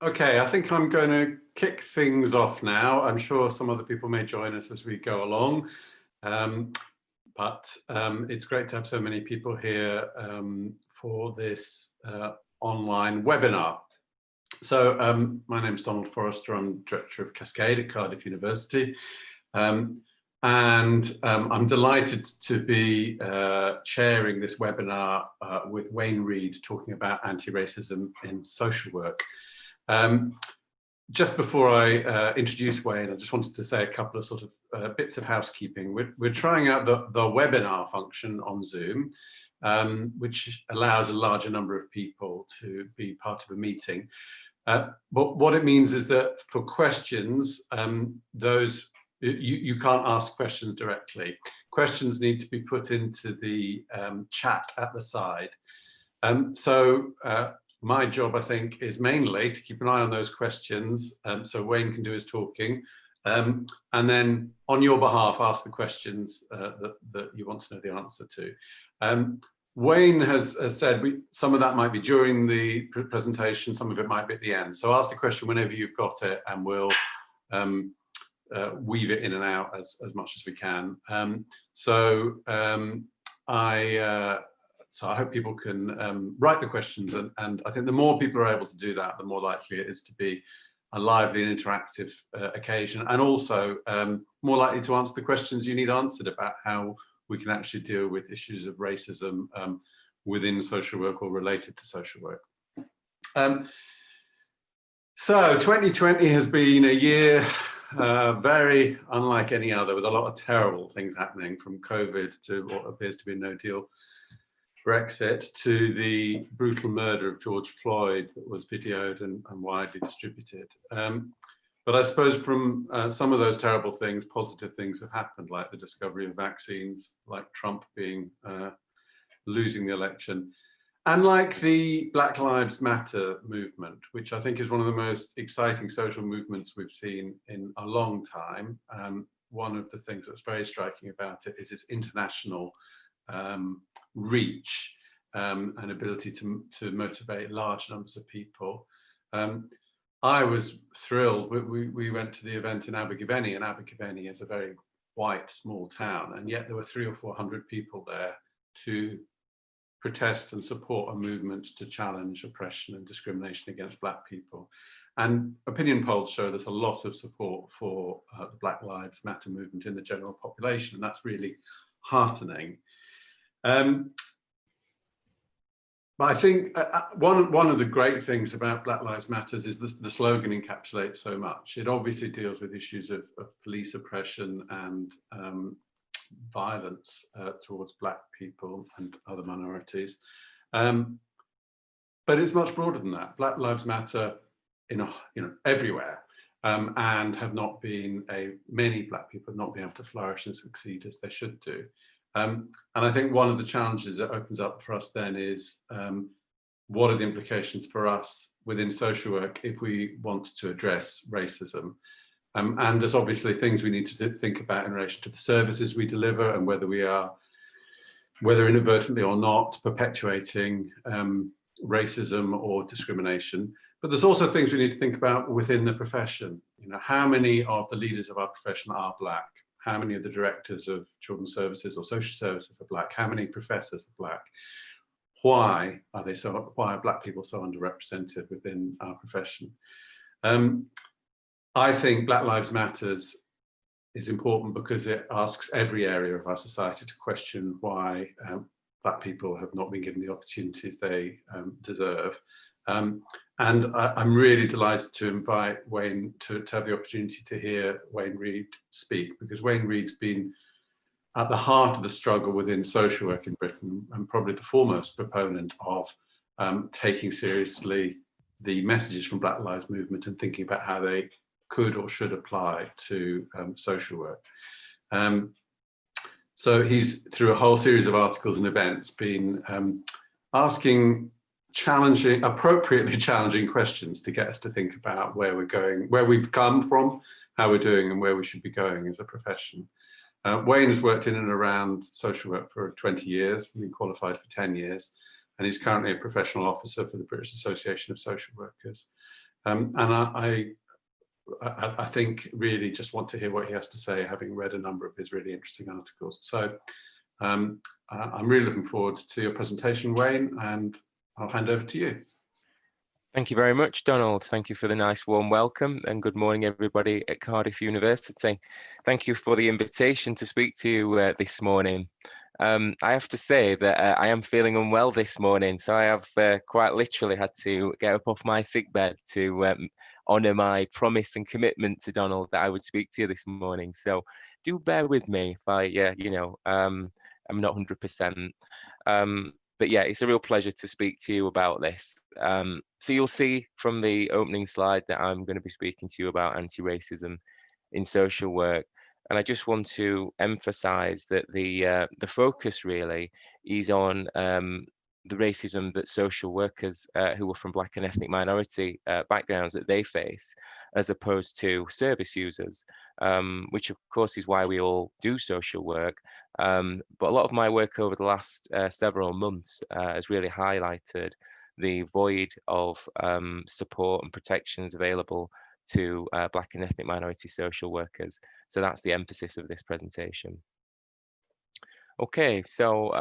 Okay, I think I'm going to kick things off now. I'm sure some other people may join us as we go along, but it's great to have so many people here for this online webinar. So my name's Donald Forrester. I'm Director of Cascade at Cardiff University. And I'm delighted to be chairing this webinar with Wayne Reid, talking about anti-racism in social work. Just before I introduce Wayne, I just wanted to say a couple of sort of bits of housekeeping. We're trying out the webinar function on Zoom, which allows a larger number of people to be part of a meeting. But what it means is that for questions, you can't ask questions directly. Questions need to be put into the chat at the side. My job, I think, is mainly to keep an eye on those questions so Wayne can do his talking, and then on your behalf ask the questions that you want to know the answer to. Wayne has said some of that might be during the presentation, some of it might be at the end. So ask the question whenever you've got it and we'll weave it in and out as much as we can. So I hope people can write the questions, and I think the more people are able to do that, the more likely it is to be a lively and interactive occasion, and also more likely to answer the questions you need answered about how we can actually deal with issues of racism within social work or related to social work. So 2020 has been a year very unlike any other, with a lot of terrible things happening, from COVID to what appears to be no deal Brexit, to the brutal murder of George Floyd that was videoed and widely distributed. But I suppose from some of those terrible things, positive things have happened, like the discovery of vaccines, like Trump losing the election, and like the Black Lives Matter movement, which I think is one of the most exciting social movements we've seen in a long time. One of the things that's very striking about it is its international reach and ability to motivate large numbers of people. I was thrilled. We went to the event in Abergavenny, and Abergavenny is a very white, small town, and yet there were 300 or 400 people there to protest and support a movement to challenge oppression and discrimination against Black people. And opinion polls show there's a lot of support for the Black Lives Matter movement in the general population, and that's really heartening. But I think one of the great things about Black Lives Matter is the slogan encapsulates so much. It obviously deals with issues of police oppression and violence towards Black people and other minorities. But it's much broader than that. Black Lives Matter everywhere, and have not been many Black people have not been able to flourish and succeed as they should do. And I think one of the challenges that opens up for us then is what are the implications for us within social work if we want to address racism? And there's obviously things we need to think about in relation to the services we deliver, and whether we are, whether inadvertently or not, perpetuating racism or discrimination. But there's also things we need to think about within the profession. How many of the leaders of our profession are Black? How many of the directors of children's services or social services are Black? How many professors are Black? Why are Black people so underrepresented within our profession? I think Black Lives Matter is important because it asks every area of our society to question why Black people have not been given the opportunities they deserve. And I'm really delighted to invite Wayne to have the opportunity to hear Wayne Reid speak, because Wayne Reid's been at the heart of the struggle within social work in Britain, and probably the foremost proponent of taking seriously the messages from Black Lives Movement and thinking about how they could or should apply to social work. So he's, through a whole series of articles and events, been asking appropriately challenging questions to get us to think about where we're going, where we've come from, how we're doing, and where we should be going as a profession. Wayne has worked in and around social work for 20 years, been qualified for 10 years, and he's currently a professional officer for the British Association of Social Workers. And I think really just want to hear what he has to say, having read a number of his really interesting articles. So I'm really looking forward to your presentation, Wayne, and I'll hand over to you. Thank you very much, Donald. Thank you for the nice warm welcome, and good morning everybody at Cardiff University. Thank you for the invitation to speak to you this morning. I have to say that I am feeling unwell this morning, so I have quite literally had to get up off my sick bed to honour my promise and commitment to Donald that I would speak to you this morning. So do bear with me if I, I'm not 100%. But yeah, it's a real pleasure to speak to you about this. So you'll see from the opening slide that I'm going to be speaking to you about anti-racism in social work. And I just want to emphasize that the focus really is on the racism that social workers who are from Black and ethnic minority backgrounds that they face, as opposed to service users, which of course is why we all do social work. But a lot of my work over the last several months has really highlighted the void of support and protections available to Black and ethnic minority social workers. So that's the emphasis of this presentation. Okay, so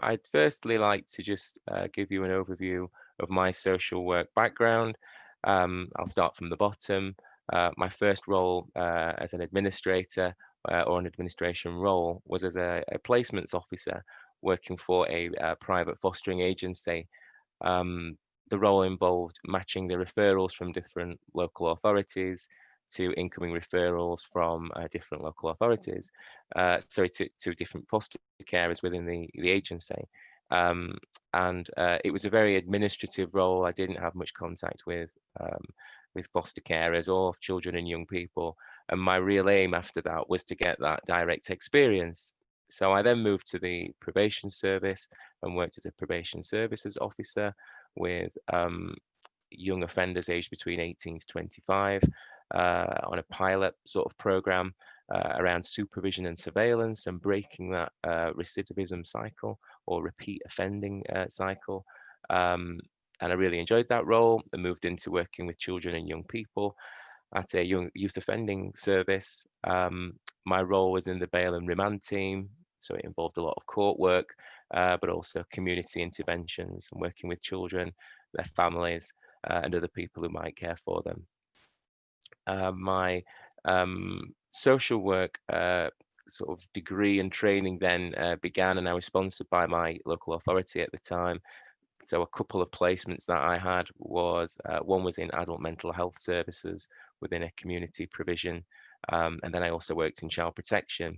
I'd firstly like to just give you an overview of my social work background. I'll start from the bottom. My first role as an administrator or an administration role was as a placements officer working for a private fostering agency. The role involved matching the referrals from different local authorities to incoming referrals from different local authorities, to different foster carers within the agency. And it was a very administrative role. I didn't have much contact with foster carers or children and young people. And my real aim after that was to get that direct experience. So I then moved to the Probation Service and worked as a Probation Services officer with young offenders aged between 18 to 25 on a pilot sort of program around supervision and surveillance and breaking that recidivism cycle or repeat offending cycle. And I really enjoyed that role and moved into working with children and young people at a youth offending service. My role was in the bail and remand team, so it involved a lot of court work, but also community interventions and working with children, their families, and other people who might care for them. My social work sort of degree and training then began, and I was sponsored by my local authority at the time. So a couple of placements that I had was, one was in adult mental health services within a community provision. And then I also worked in child protection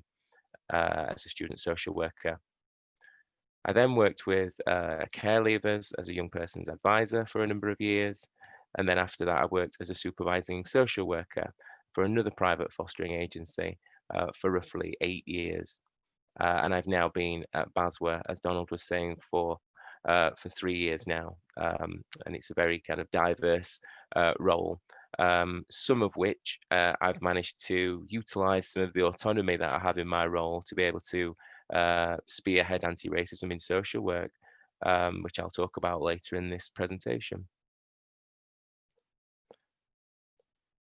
as a student social worker. I then worked with care leavers as a young person's advisor for a number of years. And then after that, I worked as a supervising social worker for another private fostering agency for roughly 8 years. And I've now been at BASWA, as Donald was saying, for 3 years now. And it's a very kind of diverse role, some of which I've managed to utilize some of the autonomy that I have in my role to be able to spearhead anti-racism in social work, which I'll talk about later in this presentation.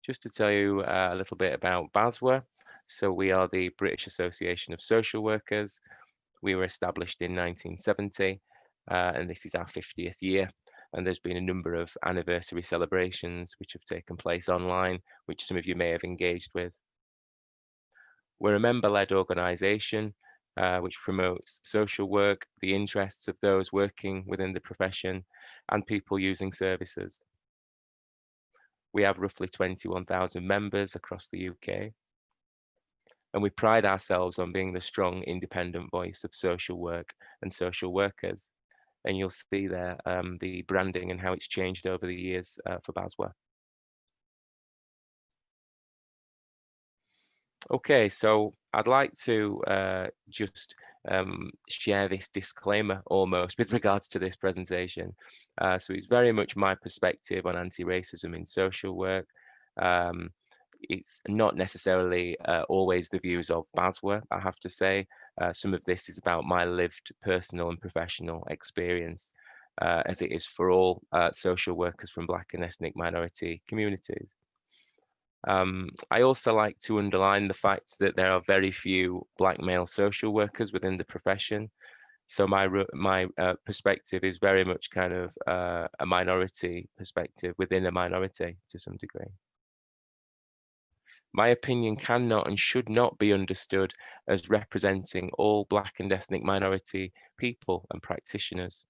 Just to tell you a little bit about BASWA. So we are the British Association of Social Workers. We were established in 1970, and this is our 50th year. And there's been a number of anniversary celebrations which have taken place online, which some of you may have engaged with. We're a member-led organisation which promotes social work, the interests of those working within the profession, and people using services. We have roughly 21,000 members across the UK. And we pride ourselves on being the strong, independent voice of social work and social workers. And you'll see there the branding and how it's changed over the years for BASWA. Okay, so I'd like to just share this disclaimer almost with regards to this presentation. So it's very much my perspective on anti-racism in social work. It's not necessarily always the views of BASWA, I have to say. Some of this is about my lived personal and professional experience. as it is for all social workers from Black and ethnic minority communities. I also like to underline the fact that there are very few Black male social workers within the profession. So my perspective is very much kind of a minority perspective within a minority to some degree. My opinion cannot and should not be understood as representing all Black and ethnic minority people and practitioners,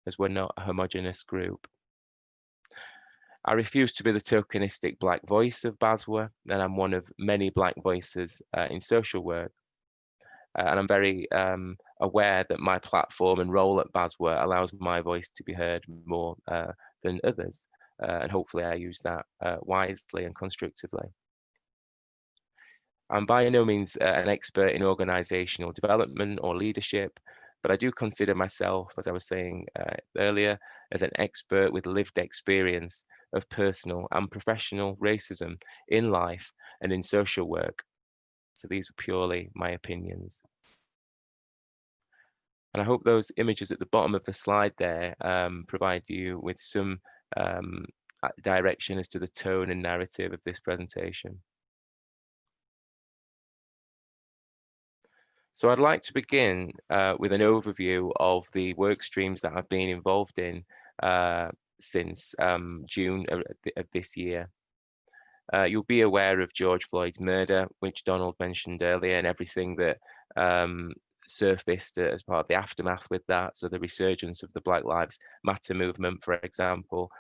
as we're not a homogenous group. I refuse to be the tokenistic Black voice of BASWA, and I'm one of many Black voices in social work. And I'm very aware that my platform and role at BASWA allows my voice to be heard more than others. And hopefully I use that wisely and constructively. I'm by no means an expert in organizational development or leadership, but I do consider myself, as I was saying earlier, as an expert with lived experience of personal and professional racism in life and in social work. So these are purely my opinions. And I hope those images at the bottom of the slide there provide you with some direction as to the tone and narrative of this presentation. So I'd like to begin with an overview of the work streams that I've been involved in since June of this year. You'll be aware of George Floyd's murder, which Donald mentioned earlier, and everything that surfaced as part of the aftermath with that. So the resurgence of the Black Lives Matter movement, for example.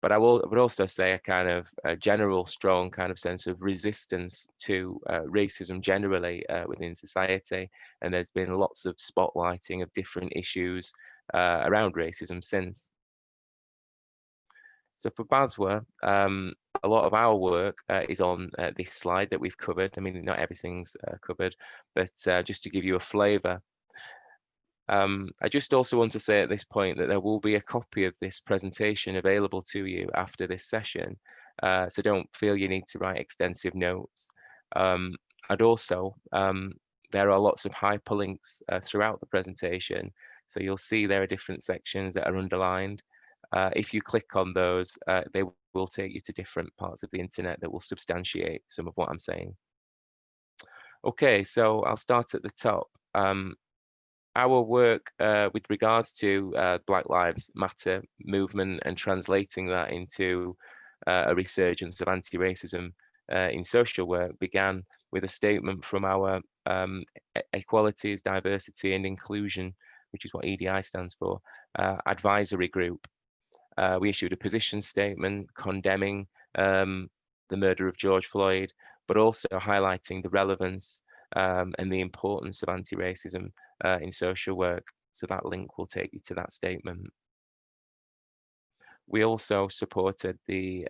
But I would also say a kind of a general strong kind of sense of resistance to racism generally within society. And there's been lots of spotlighting of different issues around racism since. So for BASWA, a lot of our work is on this slide that we've covered. I mean, not everything's covered, but just to give you a flavour. I just also want to say at this point that there will be a copy of this presentation available to you after this session, so don't feel you need to write extensive notes. And also, there are lots of hyperlinks throughout the presentation, so you'll see there are different sections that are underlined. If you click on those, they will take you to different parts of the internet that will substantiate some of what I'm saying. Okay, so I'll start at the top. Our work with regards to Black Lives Matter movement and translating that into a resurgence of anti-racism in social work began with a statement from our Equalities, Diversity and Inclusion, which is what EDI stands for, advisory group. We issued a position statement condemning the murder of George Floyd, but also highlighting the relevance and the importance of anti-racism in social work. So that link will take you to that statement. We also supported the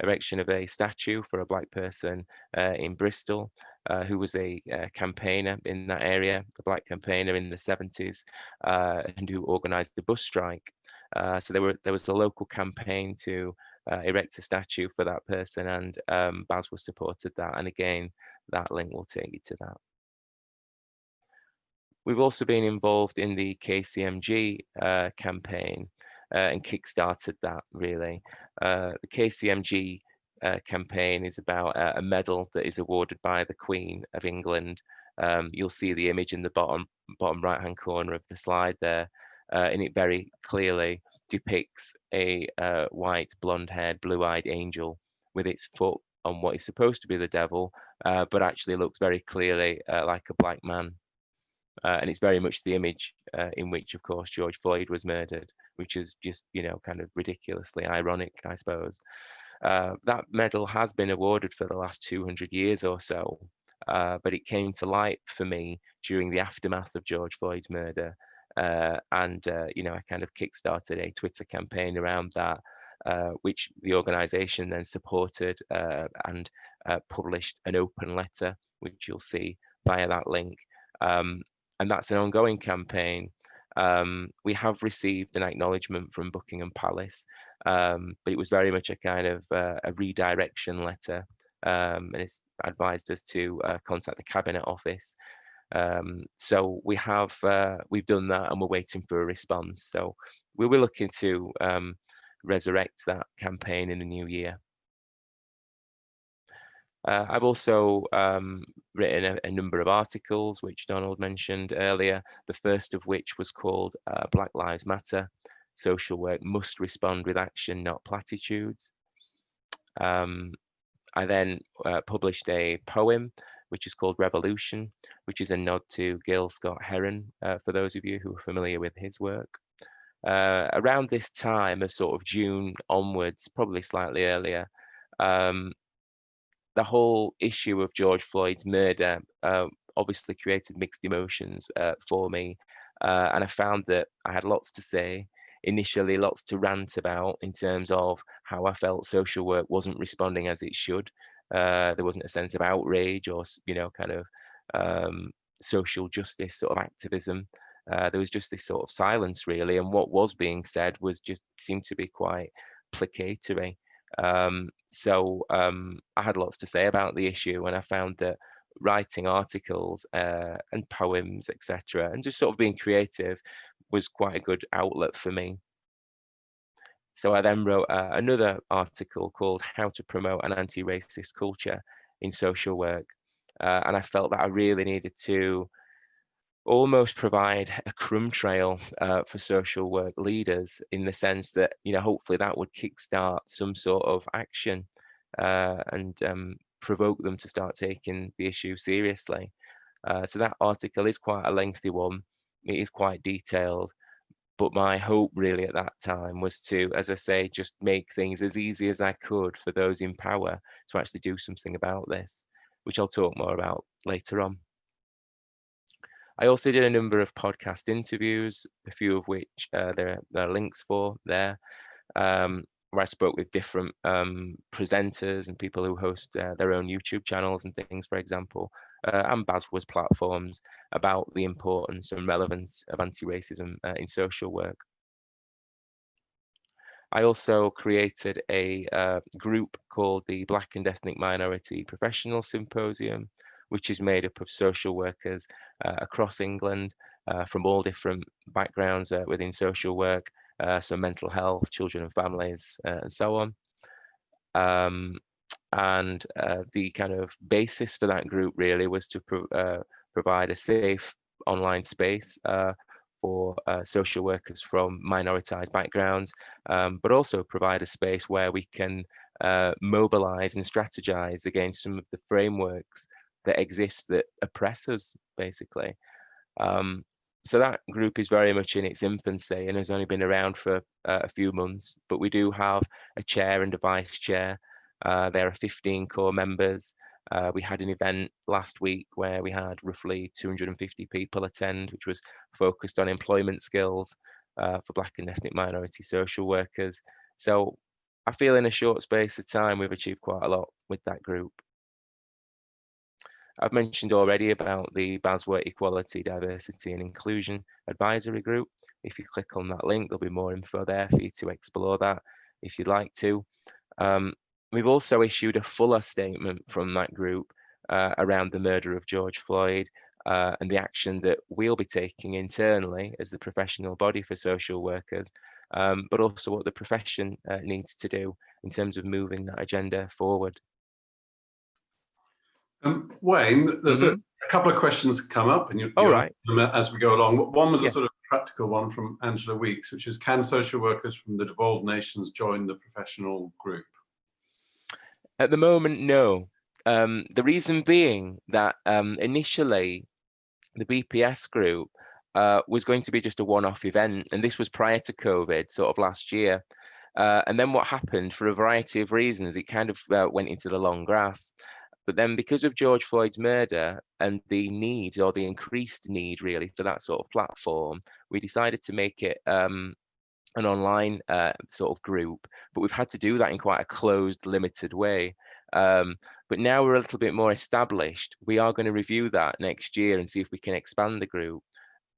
erection of a statue for a Black person in Bristol, who was a campaigner in that area, a Black campaigner in the 70s, and who organised the bus strike. So there was a local campaign to erect a statue for that person, and BASWA supported that. And again, that link will take you to that. We've also been involved in the KCMG campaign and kickstarted that, really. The KCMG campaign is about a medal that is awarded by the Queen of England. You'll see the image in the bottom right-hand corner of the slide there, and it very clearly depicts a white, blonde-haired, blue-eyed angel with its foot on what is supposed to be the devil, but actually looks very clearly like a Black man. And it's very much the image in which, of course, George Floyd was murdered, which is just, you know, kind of ridiculously ironic, I suppose. That medal has been awarded for the last 200 years or so, but it came to light for me during the aftermath of George Floyd's murder. You know, I kind of kickstarted a Twitter campaign around that, which the organisation then supported and published an open letter, which you'll see via that link. And that's an ongoing campaign. We have received an acknowledgement from Buckingham Palace, but it was very much a kind of a redirection letter, and it's advised us to contact the Cabinet Office. So we've done that, and we're waiting for a response. So we were looking to resurrect that campaign in the new year. I've also written a number of articles, which Donald mentioned earlier, the first of which was called Black Lives Matter, Social Work Must Respond with Action, Not Platitudes. I then published a poem, which is called Revolution, which is a nod to Gil Scott-Heron, for those of you who are familiar with his work. Around this time of sort of June onwards, probably slightly earlier, the whole issue of George Floyd's murder obviously created mixed emotions for me. And I found that I had lots to say, initially lots to rant about in terms of how I felt social work wasn't responding as it should. There wasn't a sense of outrage or, kind of social justice sort of activism. There was just this sort of silence, really. And what was being said was just seemed to be quite placatory. So I had lots to say about the issue, and I found that writing articles and poems, etc., and just sort of being creative was quite a good outlet for me. So I then wrote another article called How to Promote an Anti-Racist Culture in Social Work. And I felt that I really needed to almost provide a crumb trail for social work leaders, in the sense that, hopefully that would kickstart some sort of action and provoke them to start taking the issue seriously. So that article is quite a lengthy one. It is quite detailed. But my hope really at that time was to, as I say, just make things as easy as I could for those in power to actually do something about this, which I'll talk more about later on. I also did a number of podcast interviews, a few of which there are links for there, where I spoke with different presenters and people who host their own YouTube channels and things, for example, and BASWA's platforms, about the importance and relevance of anti-racism in social work. I also created a group called the Black and Ethnic Minority Professional Symposium, which is made up of social workers across England from all different backgrounds within social work, so mental health, children and families, and so on. And the kind of basis for that group really was to provide a safe online space for social workers from minoritized backgrounds, but also provide a space where we can mobilize and strategize against some of the frameworks that exist that oppress us, basically. So that group is very much in its infancy and has only been around for a few months, but we do have a chair and a vice chair. There are 15 core members. We had an event last week where we had roughly 250 people attend, which was focused on employment skills for Black and ethnic minority social workers. So I feel in a short space of time, we've achieved quite a lot with that group. I've mentioned already about the BASWA Equality, Diversity and Inclusion Advisory Group. If you click on that link, there'll be more info there for you to explore that if you'd like to. We've also issued a fuller statement from that group around the murder of George Floyd and the action that we'll be taking internally as the professional body for social workers, but also what the profession needs to do in terms of moving that agenda forward. Wayne, there's a couple of questions come up, and you right. as we go along. One was Yeah. a sort of practical one from Angela Weeks, which is, can social workers from the devolved nations join the professional group? At the moment, no. The reason being that initially the BPS group was going to be just a one-off event, and this was prior to COVID, sort of last year. And then what happened, for a variety of reasons, it kind of went into the long grass. But then because of George Floyd's murder and the need, or the increased need really, for that sort of platform, we decided to make it an online sort of group, but we've had to do that in quite a closed, limited way. But now we're a little bit more established. We are going to review that next year and see if we can expand the group.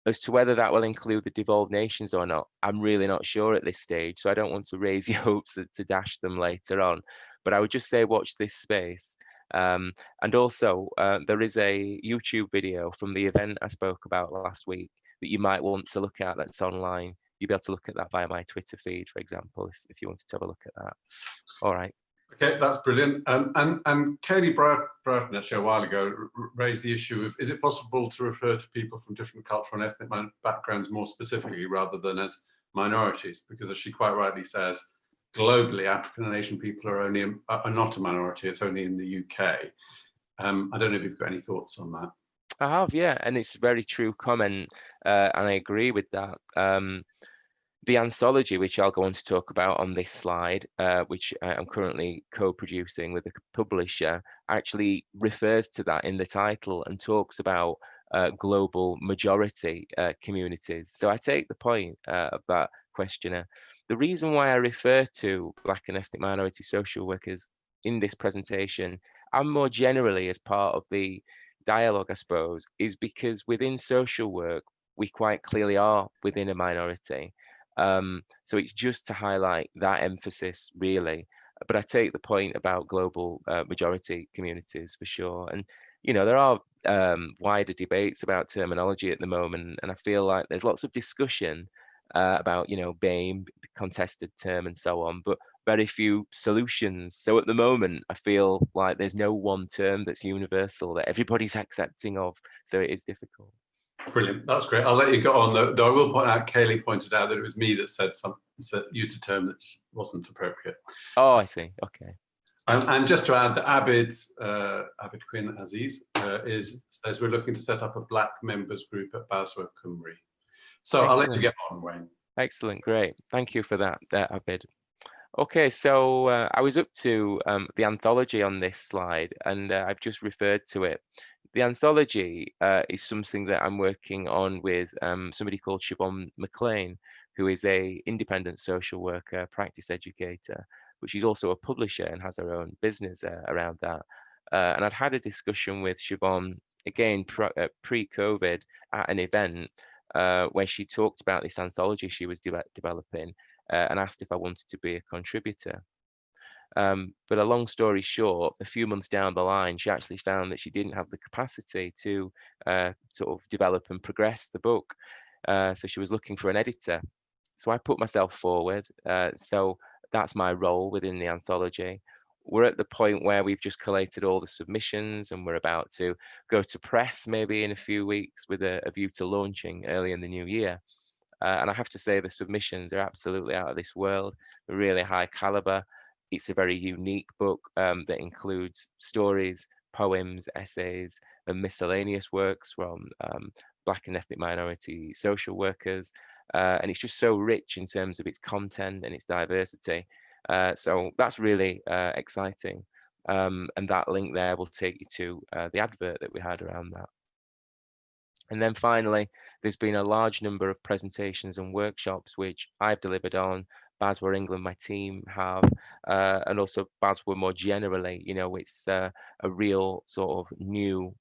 As to whether that will include the devolved nations or not, I'm really not sure at this stage, so I don't want to raise your hopes to dash them later on. But I would just say watch this space. And also, there is a YouTube video from the event I spoke about last week that you might want to look at that's online. You'll be able to look at that via my Twitter feed, for example, if you wanted to have a look at that. All right. Okay, that's brilliant. And Katie Broughton actually a while ago raised the issue of, is it possible to refer to people from different cultural and ethnic backgrounds more specifically rather than as minorities? Because as she quite rightly says, globally, African and Asian people are not a minority, it's only in the UK. I don't know if you've got any thoughts on that. I have, yeah, and it's a very true comment, and I agree with that. The anthology, which I'll go on to talk about on this slide, which I'm currently co-producing with a publisher, actually refers to that in the title and talks about global majority communities. So I take the point of that questioner. The reason why I refer to Black and ethnic minority social workers in this presentation, and more generally as part of the dialogue, I suppose, is because within social work, we quite clearly are within a minority. So it's just to highlight that emphasis, really. But I take the point about global majority communities for sure. And, you know, there are wider debates about terminology at the moment, and I feel like there's lots of discussion about, you know, BAME, contested term, and so on, but very few solutions. So at the moment, I feel like there's no one term that's universal that everybody's accepting of. So it is difficult. Brilliant, that's great. I'll let you go on, though I will point out, Kaylee pointed out that it was me that used a term that wasn't appropriate. Oh, I see, okay. And just to add, the Abid Quinn Aziz says we're looking to set up a Black members group at BASWA Cymru. So excellent. I'll let you get on, Wayne. Excellent, great. Thank you for that, Abid. Okay, so I was up to the anthology on this slide, and I've just referred to it. The anthology is something that I'm working on with somebody called Siobhan McLean, who is a independent social worker, practice educator, but she's also a publisher and has her own business around that. And I'd had a discussion with Siobhan, again, pre-COVID at an event where she talked about this anthology she was developing and asked if I wanted to be a contributor. But a long story short, a few months down the line, she actually found that she didn't have the capacity to sort of develop and progress the book. So she was looking for an editor. So I put myself forward. So that's my role within the anthology. We're at the point where we've just collated all the submissions and we're about to go to press maybe in a few weeks with a view to launching early in the new year. And I have to say the submissions are absolutely out of this world. They're really high caliber. It's a very unique book that includes stories, poems, essays, and miscellaneous works from Black and ethnic minority social workers. And it's just so rich in terms of its content and its diversity. So that's really exciting. And that link there will take you to the advert that we had around that. And then finally, there's been a large number of presentations and workshops which I've delivered on, BASW England, my team have, and also BASWA more generally. You know, it's a real sort of new,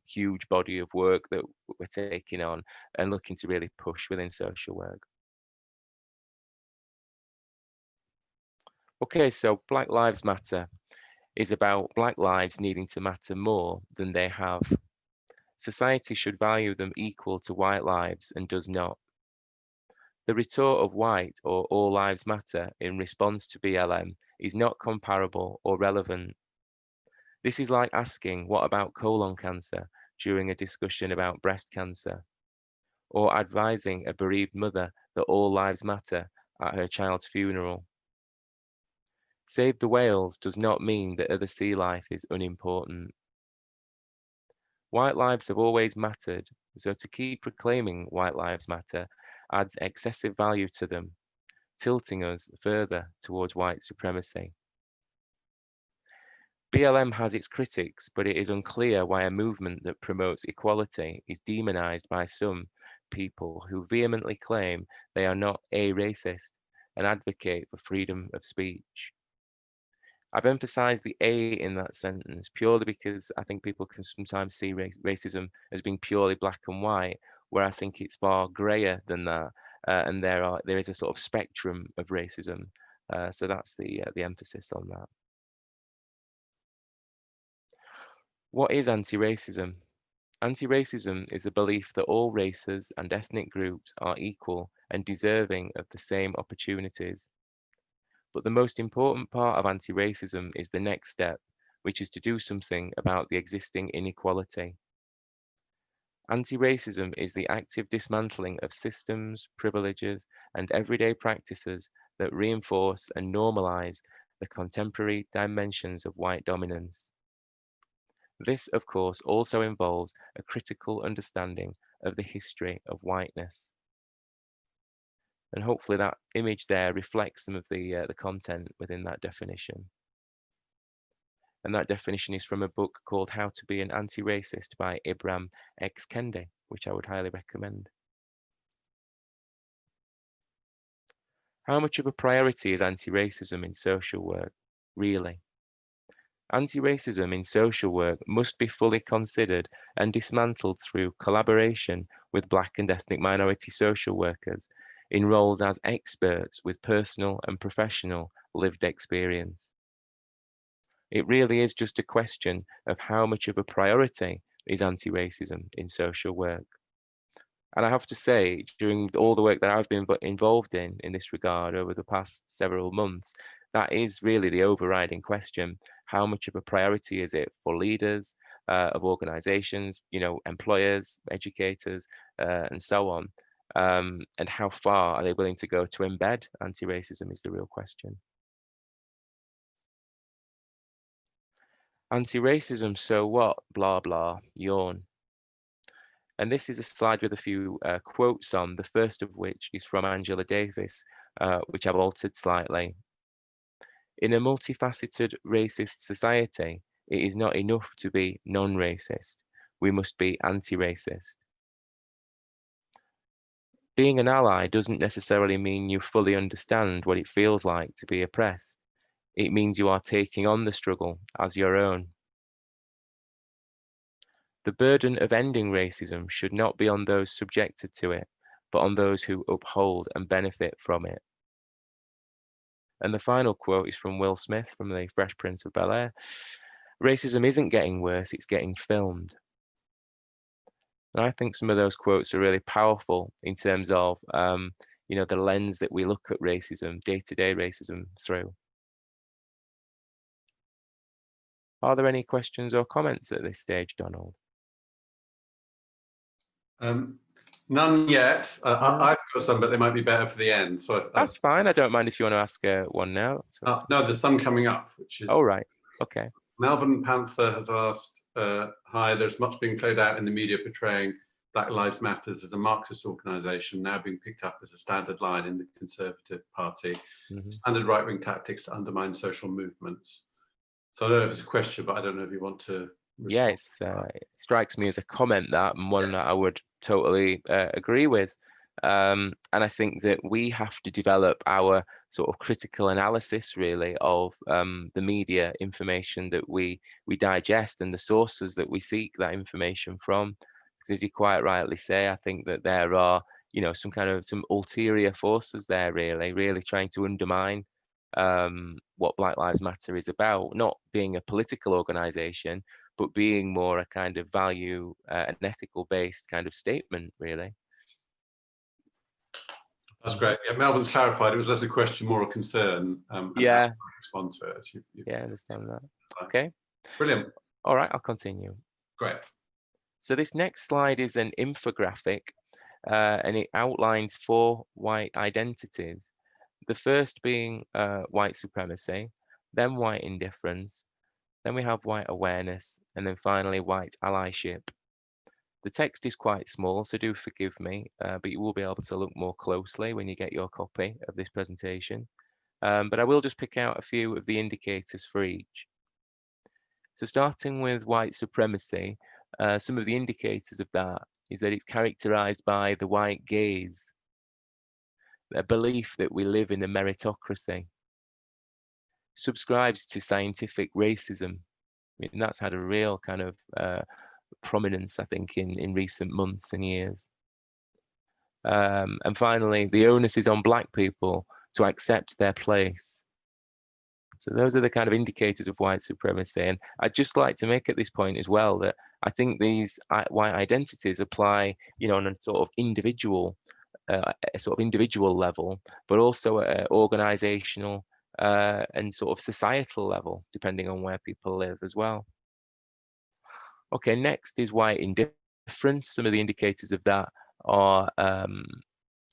huge body of work that we're taking on and looking to really push within social work. Okay, so Black Lives Matter is about Black lives needing to matter more than they have. Society should value them equal to white lives and does not. The retort of white or all lives matter in response to BLM is not comparable or relevant. This is like asking what about colon cancer during a discussion about breast cancer, or advising a bereaved mother that all lives matter at her child's funeral. Save the whales does not mean that other sea life is unimportant. White lives have always mattered, so to keep proclaiming white lives matter adds excessive value to them, tilting us further towards white supremacy. BLM has its critics, but it is unclear why a movement that promotes equality is demonized by some people who vehemently claim they are not a racist and advocate for freedom of speech. I've emphasized the A in that sentence purely because I think people can sometimes see racism as being purely black and white, where I think it's far grayer than that, and there is a sort of spectrum of racism. So that's the emphasis on that. What is anti-racism? Anti-racism is a belief that all races and ethnic groups are equal and deserving of the same opportunities. But the most important part of anti-racism is the next step, which is to do something about the existing inequality. Anti-racism is the active dismantling of systems, privileges, and everyday practices that reinforce and normalize the contemporary dimensions of white dominance. This, of course, also involves a critical understanding of the history of whiteness. And hopefully that image there reflects some of the content within that definition. And that definition is from a book called How to Be an Anti-Racist by Ibram X. Kendi, which I would highly recommend. How much of a priority is anti-racism in social work, really? Anti-racism in social work must be fully considered and dismantled through collaboration with Black and ethnic minority social workers in roles as experts with personal and professional lived experience. It really is just a question of how much of a priority is anti-racism in social work. And I have to say, during all the work that I've been involved in this regard over the past several months, that is really the overriding question. How much of a priority is it for leaders of organizations, employers, educators, and so on? And how far are they willing to go to embed anti-racism is the real question. Anti-racism, so what? Blah, blah, yawn. And this is a slide with a few quotes on, the first of which is from Angela Davis, which I've altered slightly. In a multifaceted racist society, it is not enough to be non-racist. We must be anti-racist. Being an ally doesn't necessarily mean you fully understand what it feels like to be oppressed. It means you are taking on the struggle as your own. The burden of ending racism should not be on those subjected to it, but on those who uphold and benefit from it. And the final quote is from Will Smith from the Fresh Prince of Bel-Air. Racism isn't getting worse, it's getting filmed. And I think some of those quotes are really powerful in terms of, the lens that we look at racism, day-to-day racism through. Are there any questions or comments at this stage, Donald? None yet. I've got some, but they might be better for the end. So that's fine. I don't mind if you want to ask one now. No, there's some coming up, which is. Oh, right. Okay. Melbourne Panther has asked, hi, there's much being played out in the media portraying Black Lives Matter as a Marxist organisation, now being picked up as a standard line in the Conservative Party, standard right-wing tactics to undermine social movements. So I don't know if it's a question, but I don't know if you want to respond. Yeah, it strikes me as a comment that, and one that I would totally agree with. And I think that we have to develop our sort of critical analysis, really, of the media information that we digest and the sources that we seek that information from. Because as you quite rightly say, I think that there are, some ulterior forces there, really trying to undermine what Black Lives Matter is about, not being a political organisation, but being more a kind of value and ethical based kind of statement, really. That's great. Yeah, Melvin's clarified it was less a question, more a concern. Yeah. Respond to it. Yeah, I understand that. Okay. Brilliant. All right, I'll continue. Great. So this next slide is an infographic, and it outlines 4 white identities. The first being white supremacy, then white indifference, then we have white awareness, and then finally white allyship. The text is quite small, so do forgive me, but you will be able to look more closely when you get your copy of this presentation. But I will just pick out a few of the indicators for each. So starting with white supremacy, some of the indicators of that is that it's characterized by the white gaze, a belief that we live in a meritocracy, subscribes to scientific racism. I mean, that's had a real kind of prominence, I think, in recent months and years. And finally, the onus is on Black people to accept their place. So those are the kind of indicators of white supremacy. And I'd just like to make at this point as well that I think these white identities apply, on a sort of individual level, but also at an organizational and sort of societal level, depending on where people live as well. Okay, next is white indifference. Some of the indicators of that are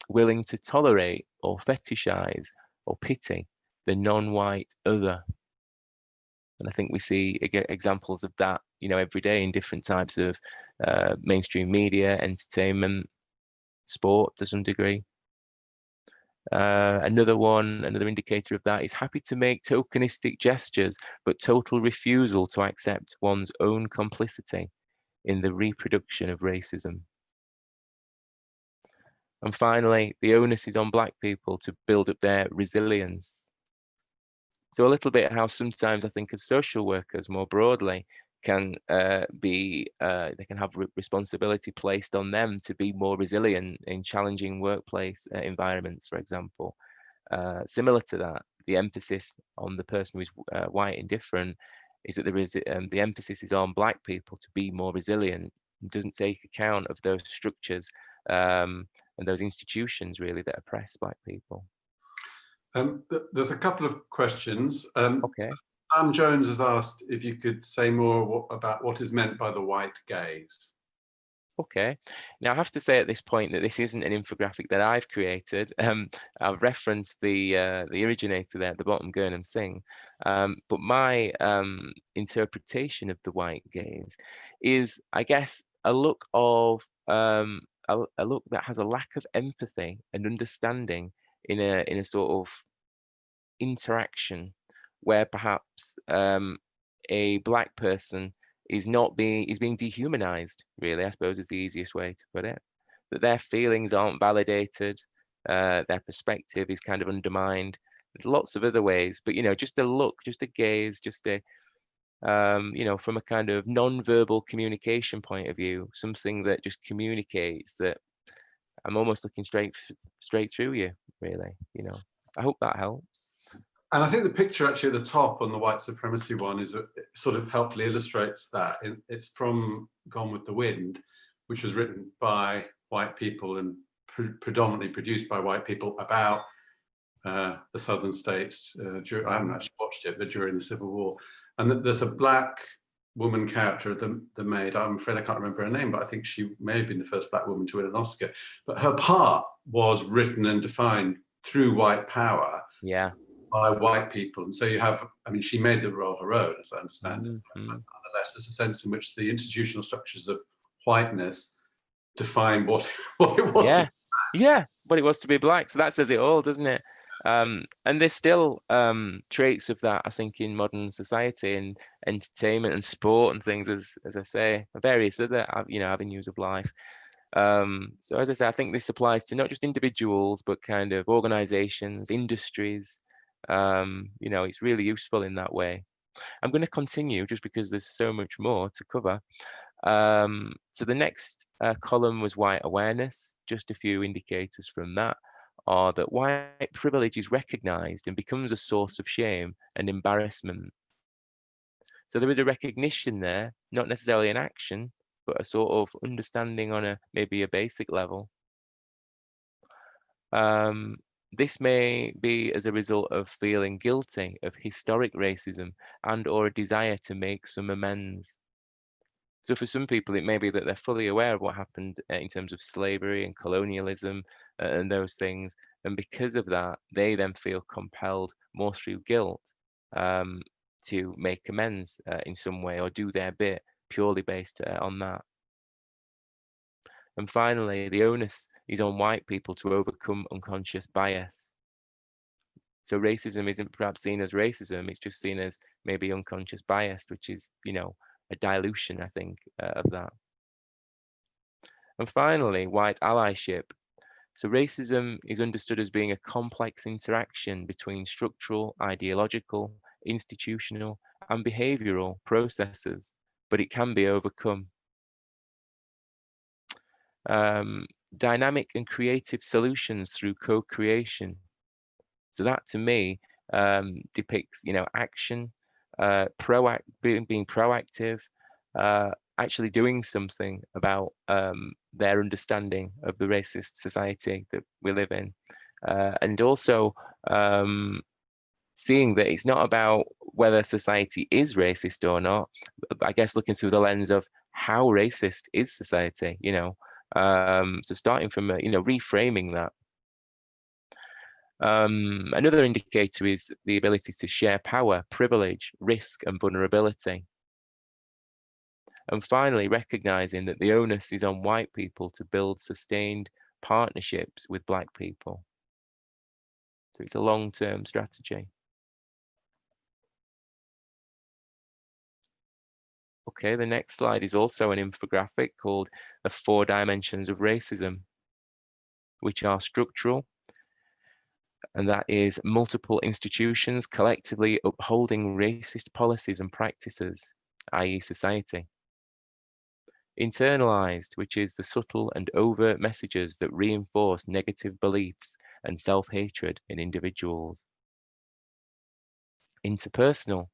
willing to tolerate or fetishize or pity the non-white other. And I think we see examples of that, every day in different types of mainstream media, entertainment, sport to some degree. Another indicator of that is happy to make tokenistic gestures, but total refusal to accept one's own complicity in the reproduction of racism. And finally, the onus is on Black people to build up their resilience. So a little bit how sometimes I think as social workers more broadly can they can have responsibility placed on them to be more resilient in challenging workplace environments, for example. Similar to that, the emphasis on the person who's white and different is that there is the emphasis is on Black people to be more resilient. It doesn't take account of those structures and those institutions really that oppress Black people. There's a couple of questions. Okay. Sam Jones has asked if you could say more about what is meant by the white gaze. Okay. Now I have to say at this point that this isn't an infographic that I've created. I've referenced the originator there at the bottom, Gurnham Singh. But my interpretation of the white gaze is, I guess, a look of a look that has a lack of empathy and understanding in a sort of interaction where perhaps a Black person is being dehumanized, really, I suppose is the easiest way to put it. That their feelings aren't validated, their perspective is kind of undermined. There's lots of other ways, but just a look, just a gaze, just a from a kind of non-verbal communication point of view, something that just communicates that I'm almost looking straight through you, really. I hope that helps. And I think the picture actually at the top on the white supremacy one is it sort of helpfully illustrates that. It's from Gone with the Wind, which was written by white people and predominantly produced by white people about the southern states. I haven't actually watched it, but during the Civil War. And there's a Black woman character, the maid. I'm afraid I can't remember her name, but I think she may have been the first Black woman to win an Oscar. But her part was written and defined through white power. Yeah. By white people. And so you have, she made the role her own, as I understand it. But nonetheless, there's a sense in which the institutional structures of whiteness define what it was. What it was to be Black. So that says it all, doesn't it? And there's still traits of that, I think, in modern society and entertainment and sport and things, as I say, various other avenues of life. So as I say, I think this applies to not just individuals, but kind of organizations, industries. It's really useful in that way. I'm going to continue just because there's so much more to cover. So the next column was white awareness. Just a few indicators from that are that white privilege is recognized and becomes a source of shame and embarrassment. So there is a recognition there, not necessarily an action, but a sort of understanding on maybe a basic level. This may be as a result of feeling guilty of historic racism and or a desire to make some amends. So for some people, it may be that they're fully aware of what happened in terms of slavery and colonialism and those things. And because of that, they then feel compelled more through guilt to make amends in some way or do their bit purely based on that. And finally, the onus is on white people to overcome unconscious bias. So racism isn't perhaps seen as racism, it's just seen as maybe unconscious bias, which is, a dilution, I think, of that. And finally, white allyship. So racism is understood as being a complex interaction between structural, ideological, institutional, and behavioral processes, but it can be overcome. Dynamic and creative solutions through co-creation. So that to me depicts, action, being proactive, actually doing something about their understanding of the racist society that we live in, and also seeing that it's not about whether society is racist or not. I guess looking through the lens of how racist is society, so starting from reframing that. Another indicator is the ability to share power, privilege, risk, and vulnerability. And finally, recognizing that the onus is on white people to build sustained partnerships with Black people. So it's a long-term strategy. Okay, the next slide is also an infographic called The 4 Dimensions of Racism, which are structural, and that is multiple institutions collectively upholding racist policies and practices, i.e. society. Internalized, which is the subtle and overt messages that reinforce negative beliefs and self-hatred in individuals. Interpersonal,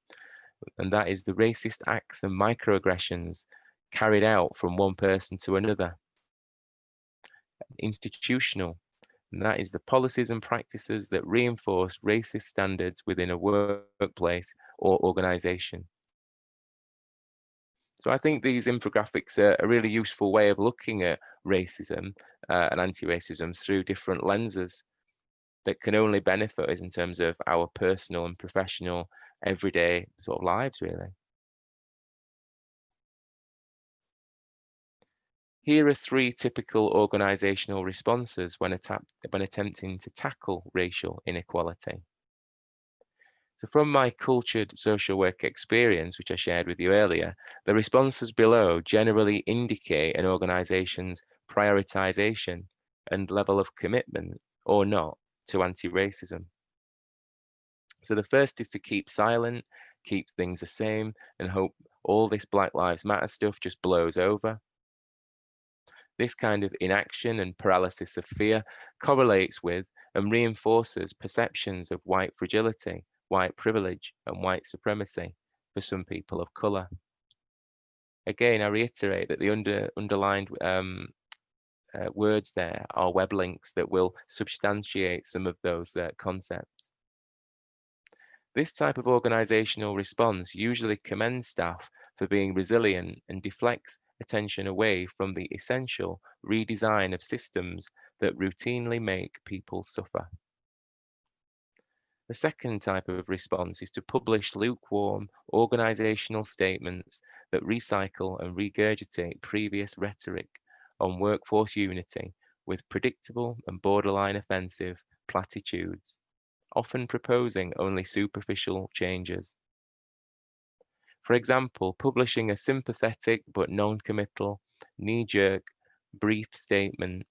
and that is the racist acts and microaggressions carried out from one person to another. Institutional, and that is the policies and practices that reinforce racist standards within a workplace or organization. So I think these infographics are a really useful way of looking at racism and anti-racism through different lenses that can only benefit us in terms of our personal and professional everyday sort of lives, really. Here are 3 typical organizational responses when attempting to tackle racial inequality. So from my cultured social work experience, which I shared with you earlier, the responses below generally indicate an organization's prioritization and level of commitment or not to anti-racism. So the first is to keep silent, keep things the same, and hope all this Black Lives Matter stuff just blows over. This kind of inaction and paralysis of fear correlates with and reinforces perceptions of white fragility, white privilege, and white supremacy for some people of colour. Again, I reiterate that the underlined words there are web links that will substantiate some of those concepts. This type of organisational response usually commends staff for being resilient and deflects attention away from the essential redesign of systems that routinely make people suffer. The second type of response is to publish lukewarm organisational statements that recycle and regurgitate previous rhetoric on workforce unity with predictable and borderline offensive platitudes, often proposing only superficial changes. For example, publishing a sympathetic but non-committal, knee-jerk, brief statement,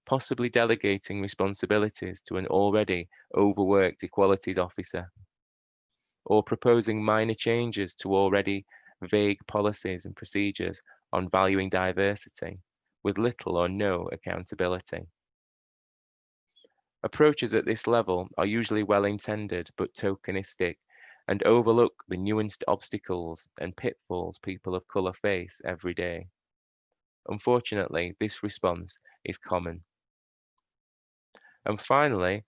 possibly delegating responsibilities to an already overworked equalities officer, or proposing minor changes to already vague policies and procedures on valuing diversity, with little or no accountability. Approaches at this level are usually well-intended but tokenistic and overlook the nuanced obstacles and pitfalls people of colour face every day. Unfortunately, this response is common. And finally,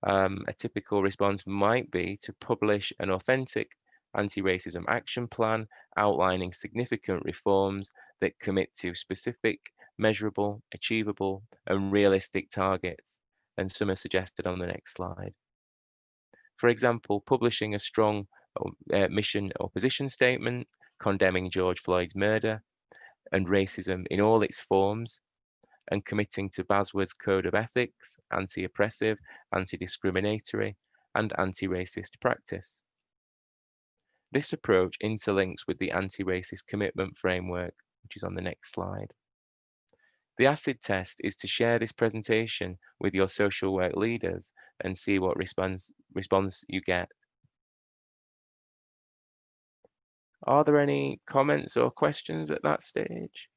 a typical response might be to publish an authentic anti-racism action plan outlining significant reforms that commit to specific, measurable, achievable, and realistic targets, and some are suggested on the next slide. For example, publishing a strong mission or position statement condemning George Floyd's murder and racism in all its forms, and committing to BASWA's Code of Ethics, anti-oppressive, anti-discriminatory, and anti-racist practice. This approach interlinks with the anti-racist commitment framework, which is on the next slide. The acid test is to share this presentation with your social work leaders and see what response you get. Are there any comments or questions at that stage?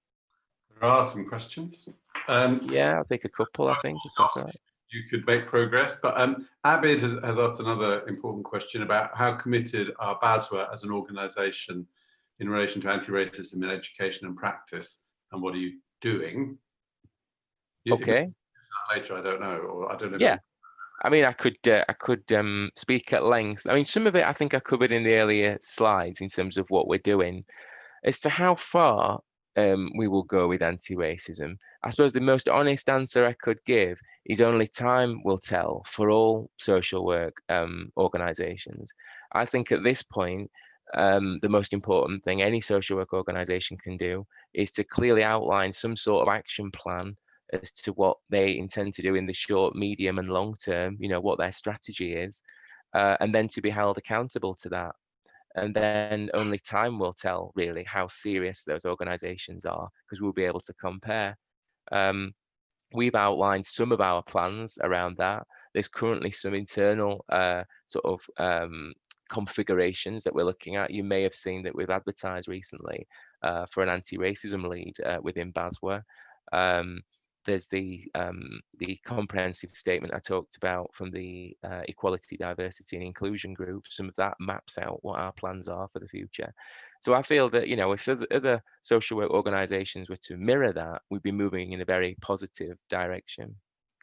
There are some questions. Yeah, I'll take a couple, I think, if that's all right. you could make progress. But Abid has asked another important question about how committed are BASWA as an organisation in relation to anti-racism in education and practice, and what are you doing? Okay. Later, I don't know, or I don't know. Yeah. I mean, I could speak at length. I mean, some of it I think I covered in the earlier slides in terms of what we're doing. As to how far we will go with anti-racism, I suppose the most honest answer I could give is only time will tell for all social work organisations. I think at this point, the most important thing any social work organisation can do is to clearly outline some sort of action plan as to what they intend to do in the short, medium and long term, you know, what their strategy is, and then to be held accountable to that. And then only time will tell really how serious those organizations are, because we'll be able to compare. We've outlined some of our plans around that. There's currently some internal configurations that we're looking at. You may have seen that we've advertised recently for an anti-racism lead within BASWA. There's the comprehensive statement I talked about from the Equality, Diversity and Inclusion group. Some of that maps out what our plans are for the future. So I feel that, you know, if other social work organisations were to mirror that, we'd be moving in a very positive direction.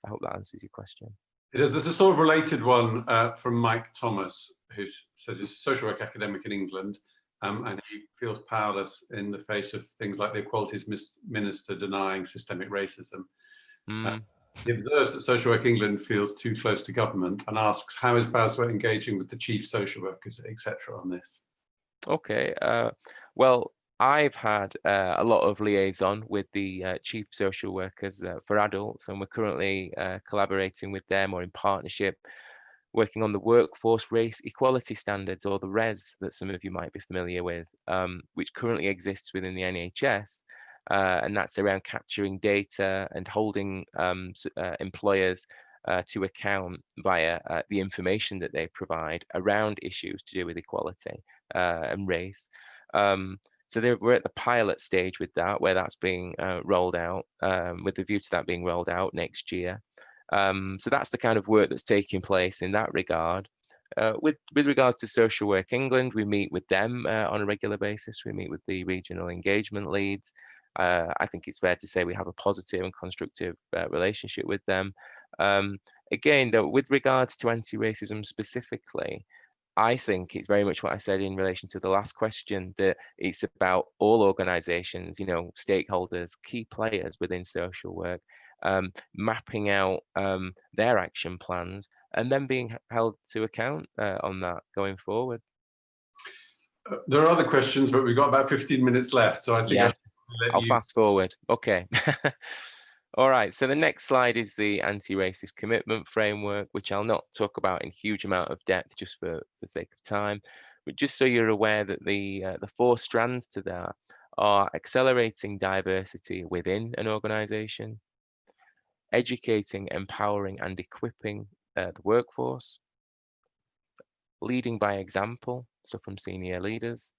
I hope that answers your question. It is. There's a sort of related one from Mike Thomas, who says he's a social work academic in England, and he feels powerless in the face of things like the Equalities Minister denying systemic racism. He observes that Social Work England feels too close to government and asks, how is BASWA engaging with the chief social workers, etc. on this? Okay, well, I've had a lot of liaison with the chief social workers for adults, and we're currently collaborating with them or in partnership, working on the workforce race equality standards, or the RES that some of you might be familiar with, which currently exists within the NHS. And that's around capturing data and holding employers to account via the information that they provide around issues to do with equality and race. So we're at the pilot stage with that, where that's being rolled out, with the view to that being rolled out next year. So that's the kind of work that's taking place in that regard. With regards to Social Work England, we meet with them on a regular basis. We meet with the regional engagement leads. I think it's fair to say we have a positive and constructive relationship with them. Again, though, with regards to anti-racism specifically, I think it's very much what I said in relation to the last question, that it's about all organisations, you know, stakeholders, key players within social work, mapping out their action plans and then being held to account on that going forward. There are other questions, but we've got about 15 minutes left, so I think I'll fast forward. Okay. All right, so the next slide is the anti-racist commitment framework, which I'll not talk about in huge amount of depth just for the sake of time, but just so you're aware that the 4 strands to that are accelerating diversity within an organisation, educating, empowering and equipping the workforce, leading by example, so from senior leaders,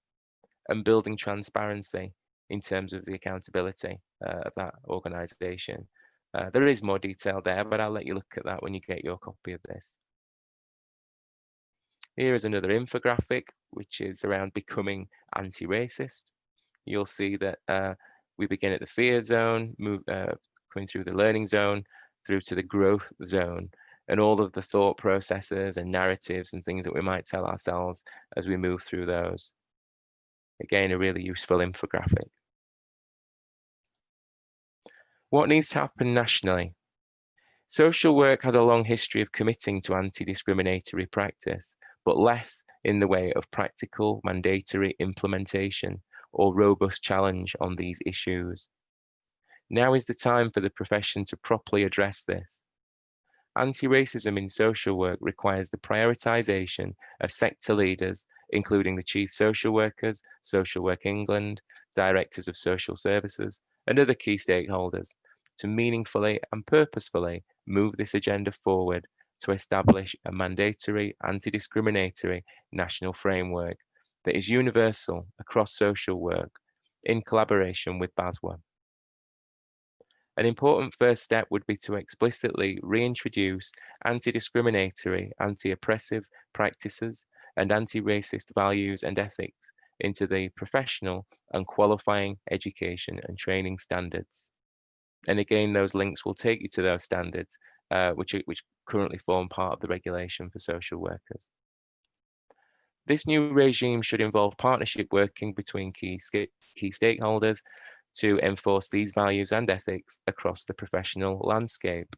and building transparency in terms of the accountability of that organisation. There is more detail there, but I'll let you look at that when you get your copy of this. Here is another infographic, which is around becoming anti-racist. You'll see that we begin at the fear zone, going through the learning zone, through to the growth zone, and all of the thought processes and narratives and things that we might tell ourselves as we move through those. Again, a really useful infographic. What needs to happen nationally? Social work has a long history of committing to anti-discriminatory practice, but less in the way of practical mandatory implementation or robust challenge on these issues. Now is the time for the profession to properly address this. Anti-racism in social work requires the prioritisation of sector leaders, including the chief social workers, Social Work England, directors of social services, and other key stakeholders, to meaningfully and purposefully move this agenda forward to establish a mandatory anti-discriminatory national framework that is universal across social work in collaboration with BASWA. An important first step would be to explicitly reintroduce anti-discriminatory, anti-oppressive practices and anti-racist values and ethics into the professional and qualifying education and training standards. And again, those links will take you to those standards, which currently form part of the regulation for social workers. This new regime should involve partnership working between key stakeholders to enforce these values and ethics across the professional landscape.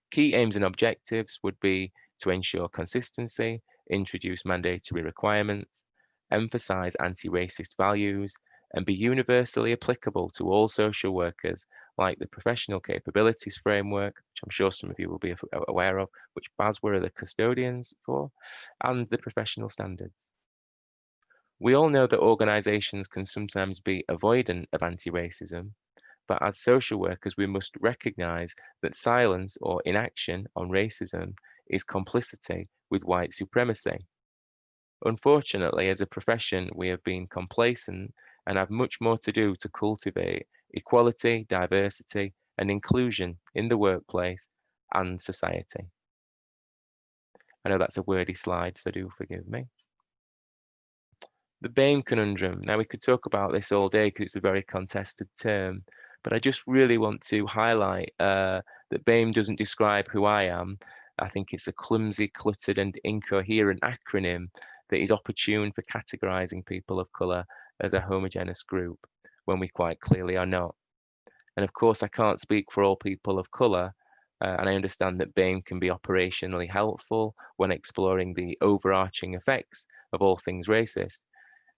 Key aims and objectives would be to ensure consistency, introduce mandatory requirements, emphasize anti-racist values, and be universally applicable to all social workers, like the Professional Capabilities Framework, which I'm sure some of you will be aware of, which BASWA are the custodians for, and the professional standards. We all know that organisations can sometimes be avoidant of anti-racism, but as social workers, we must recognise that silence or inaction on racism is complicity with white supremacy. Unfortunately, as a profession, we have been complacent and have much more to do to cultivate equality, diversity, and inclusion in the workplace and society. I know that's a wordy slide, so do forgive me. The BAME conundrum. Now, we could talk about this all day because it's a very contested term, but I just really want to highlight that BAME doesn't describe who I am. I think it's a clumsy, cluttered, and incoherent acronym that is opportune for categorizing people of colour as a homogeneous group when we quite clearly are not. And of course, I can't speak for all people of colour, and I understand that BAME can be operationally helpful when exploring the overarching effects of all things racist.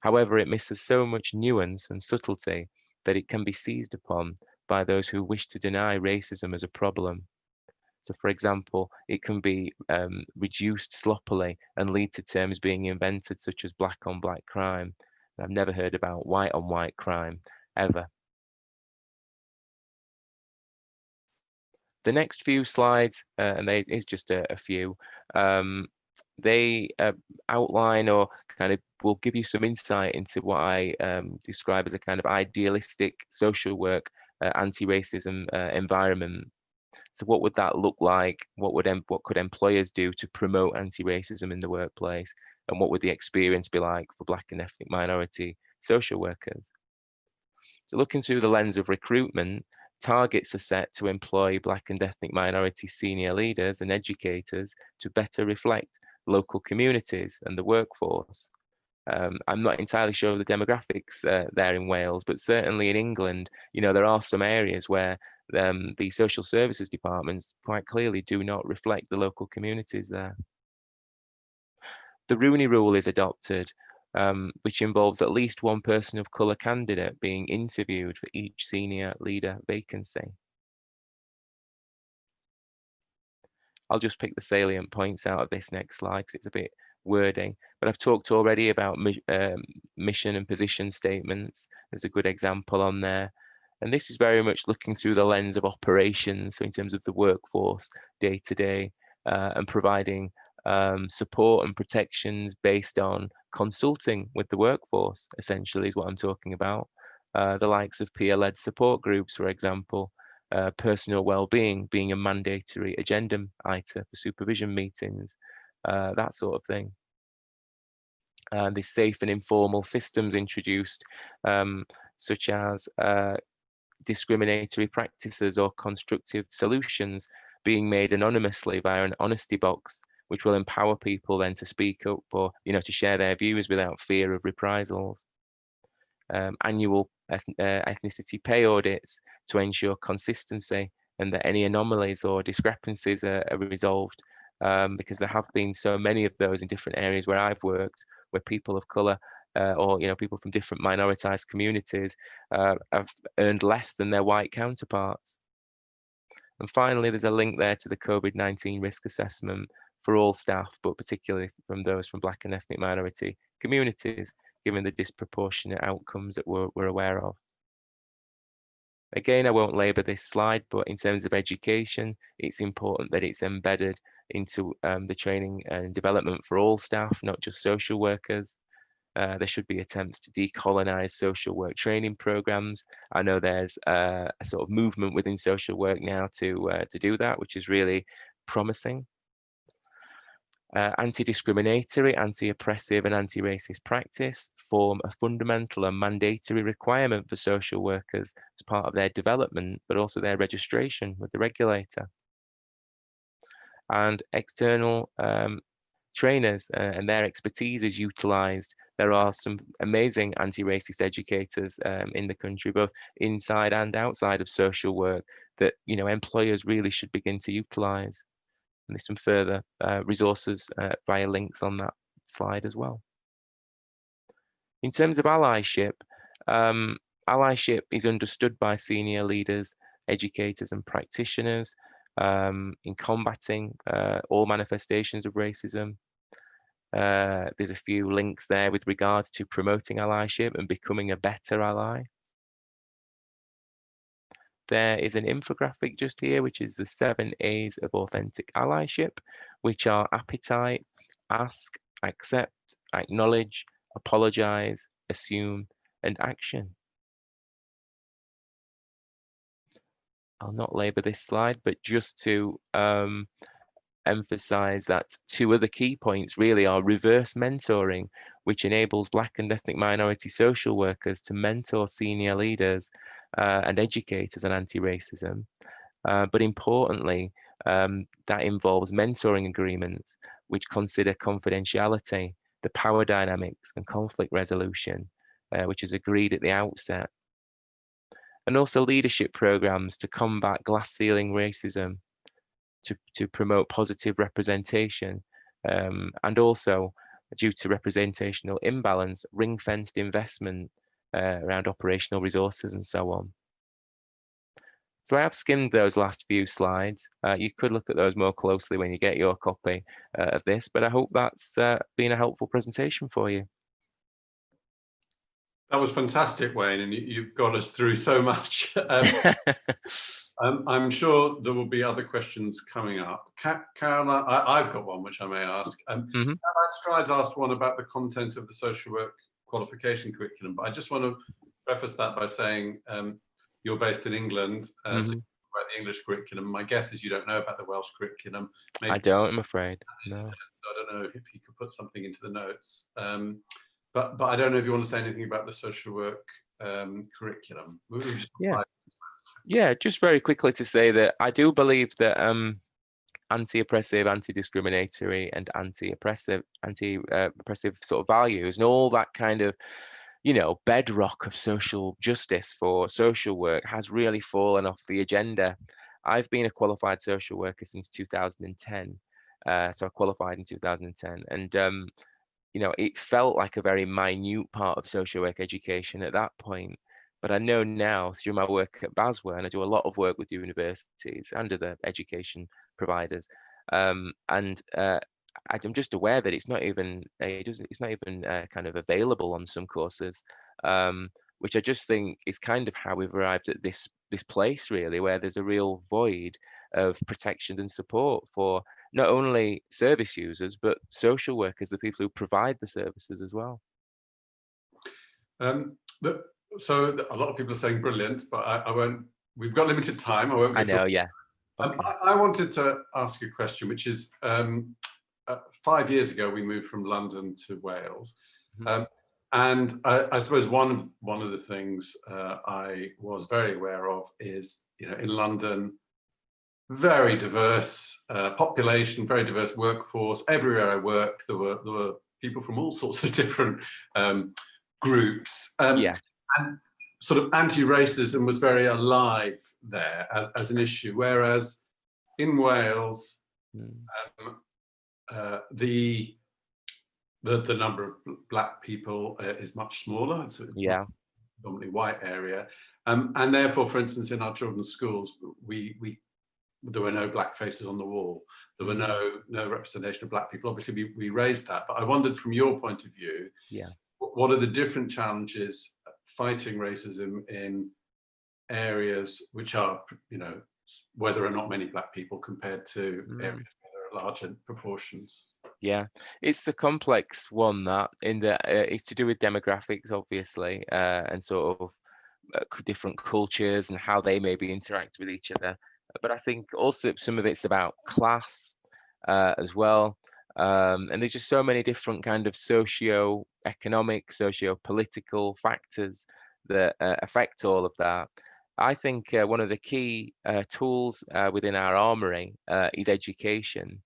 However, it misses so much nuance and subtlety that it can be seized upon by those who wish to deny racism as a problem. So, for example, it can be reduced sloppily and lead to terms being invented such as black on black crime. I've never heard about white on white crime, ever. The next few slides, and there is just a few, they outline or kind of will give you some insight into what I describe as a kind of idealistic social work anti-racism environment. So what would that look like? What could employers do to promote anti-racism in the workplace? And what would the experience be like for Black and ethnic minority social workers? So looking through the lens of recruitment, targets are set to employ Black and ethnic minority senior leaders and educators to better reflect local communities and the workforce. I'm not entirely sure of the demographics there in Wales, but certainly in England, you know, there are some areas where the social services departments quite clearly do not reflect the local communities there. The Rooney Rule is adopted, which involves at least one person of colour candidate being interviewed for each senior leader vacancy. I'll just pick the salient points out of this next slide because it's a bit wordy, but I've talked already about mission and position statements. There's a good example on there. And this is very much looking through the lens of operations, so in terms of the workforce day to day, and providing support and protections based on consulting with the workforce, essentially is what I'm talking about. The likes of peer-led support groups, for example, personal well-being being a mandatory agenda item for supervision meetings, that sort of thing. There's safe and informal systems introduced, such as discriminatory practices or constructive solutions being made anonymously via an honesty box, which will empower people then to speak up or, you know, to share their views without fear of reprisals. Annual ethnicity pay audits to ensure consistency and that any anomalies or discrepancies are resolved, because there have been so many of those in different areas where I've worked, where people of colour or, you know, people from different minoritized communities have earned less than their white counterparts. And finally, there's a link there to the COVID-19 risk assessment for all staff, but particularly from those from Black and ethnic minority communities, given the disproportionate outcomes that we're aware of. Again, I won't labour this slide, but in terms of education, it's important that it's embedded into the training and development for all staff, not just social workers. There should be attempts to decolonize social work training programs. I know there's a sort of movement within social work now to do that, which is really promising. Anti-discriminatory, anti-oppressive and anti-racist practice form a fundamental and mandatory requirement for social workers as part of their development, but also their registration with the regulator. And external trainers and their expertise is utilised. There are some amazing anti-racist educators in the country, both inside and outside of social work, that employers really should begin to utilise. And there's some further resources via links on that slide as well. In terms of allyship, allyship is understood by senior leaders, educators and practitioners in combating all manifestations of racism. There's a few links there with regards to promoting allyship and becoming a better ally. There is an infographic just here, which is the 7 A's of authentic allyship, which are appetite, ask, accept, acknowledge, apologize, assume, and action. I'll not labor this slide, but just to emphasize that 2 other key points really are reverse mentoring, which enables Black and ethnic minority social workers to mentor senior leaders and educators on anti-racism. But importantly, that involves mentoring agreements which consider confidentiality, the power dynamics and conflict resolution, which is agreed at the outset. And also leadership programs to combat glass ceiling racism, to promote positive representation, and also due to representational imbalance, ring-fenced investment around operational resources and so on. So I have skimmed those last few slides. You could look at those more closely when you get your copy of this, but I hope that's been a helpful presentation for you. That was fantastic, Wayne, and you've got us through so much. I'm sure there will be other questions coming up. Caroline, I've got one which I may ask. Caroline Stride's asked one about the content of the social work qualification curriculum, but I just want to preface that by saying you're based in England, so you know about the English curriculum. My guess is you don't know about the Welsh curriculum. Maybe I don't, I'm afraid. No. So I don't know if you could put something into the notes. But I don't know if you want to say anything about the social work curriculum. Yeah, just very quickly to say that I do believe that anti-oppressive, anti-discriminatory and anti-oppressive sort of values and all that kind of, bedrock of social justice for social work has really fallen off the agenda. I've been a qualified social worker since 2010. So I qualified in 2010, and it felt like a very minute part of social work education at that point. But I know now through my work at BASWA, and I do a lot of work with universities and other education providers, and I'm just aware that it's not even kind of available on some courses, which I just think is kind of how we've arrived at this place really, where there's a real void of protection and support for not only service users but social workers, the people who provide the services as well. So a lot of people are saying brilliant, but I won't. We've got limited time. I won't. I know, yeah. Okay. I wanted to ask a question, which is 5 years ago we moved from London to Wales, and I suppose one of the things I was very aware of is, in London, very diverse population, very diverse workforce. Everywhere I worked, there were people from all sorts of different groups. And sort of anti-racism was very alive there as an issue, whereas in Wales, the number of Black people is much smaller. It's a predominantly white area, and therefore, for instance, in our children's schools, there were no Black faces on the wall. There were no representation of Black people. Obviously, we raised that, but I wondered, from your point of view, what are the different challenges fighting racism in areas which are, where there are not many Black people compared to areas where there are larger proportions? Yeah, it's a complex one, that, in that it's to do with demographics, obviously, and sort of different cultures and how they maybe interact with each other. But I think also some of it's about class as well. And there's just so many different kind of socio-economic, socio-political factors that affect all of that. I think one of the key tools within our armory is education.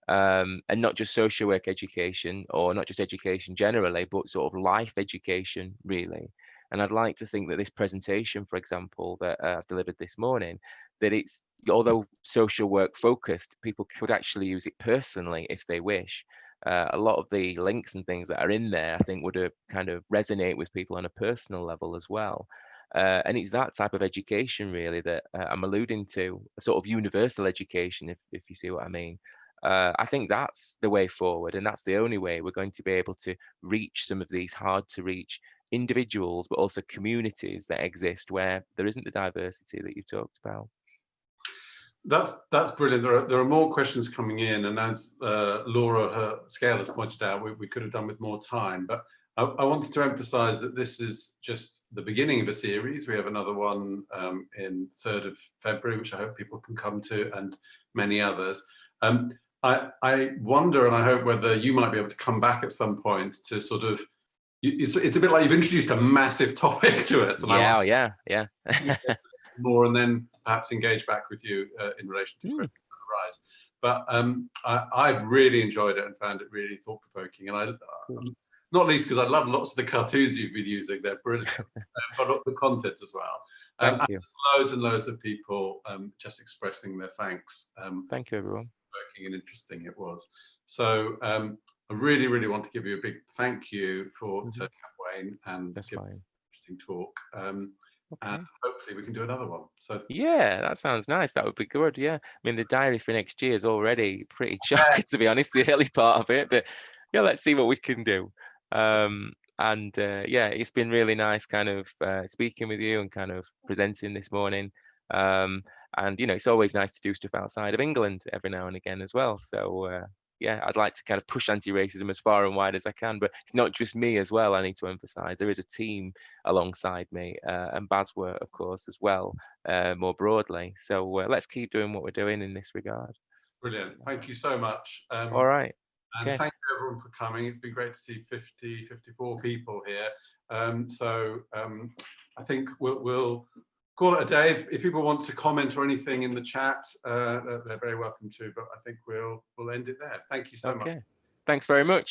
And not just social work education, or not just education generally, but sort of life education, really. And I'd like to think that this presentation, for example, that I've delivered this morning, that it's, although social work focused, people could actually use it personally if they wish. A lot of the links and things that are in there, I think, would kind of resonate with people on a personal level as well. And it's that type of education, really, that I'm alluding to, a sort of universal education, if you see what I mean. I think that's the way forward, and that's the only way we're going to be able to reach some of these hard to reach individuals, but also communities that exist where there isn't the diversity that you talked about. That's brilliant. There are more questions coming in, and as Laura her scale has pointed out, we could have done with more time. But I wanted to emphasise that this is just the beginning of a series. We have another one in 3rd of February, which I hope people can come to, and many others. I wonder, and I hope, whether you might be able to come back at some point to sort of. It's a bit like you've introduced a massive topic to us, and I want Yeah. more, and then perhaps engage back with you in relation to questions that arise. But I've really enjoyed it and found it really thought-provoking, and not least because I love lots of the cartoons you've been using. They're brilliant, but the content as well. Thank you. Loads and loads of people just expressing their thanks. Thank you, everyone. Working and interesting it was. So I really, really want to give you a big thank you for turning up, Wayne, and giving an interesting talk. And hopefully we can do another one. So yeah, that sounds nice. That would be good. Yeah, I mean, the diary for next year is already pretty chocker, to be honest, the early part of it. But yeah, let's see what we can do. And yeah, it's been really nice kind of speaking with you and kind of presenting this morning. And you know, it's always nice to do stuff outside of England every now and again as well. So yeah, I'd like to kind of push anti-racism as far and wide as I can, but it's not just me as well. I need to emphasize there is a team alongside me, and BASWA, of course, as well, more broadly. So let's keep doing what we're doing in this regard. Brilliant. Thank you so much. All right. And thank you everyone for coming. It's been great to see 54 people here. I think we'll call it a day. If people want to comment or anything in the chat, they're very welcome to, but I think we'll end it there. Thank you so much. Thanks very much.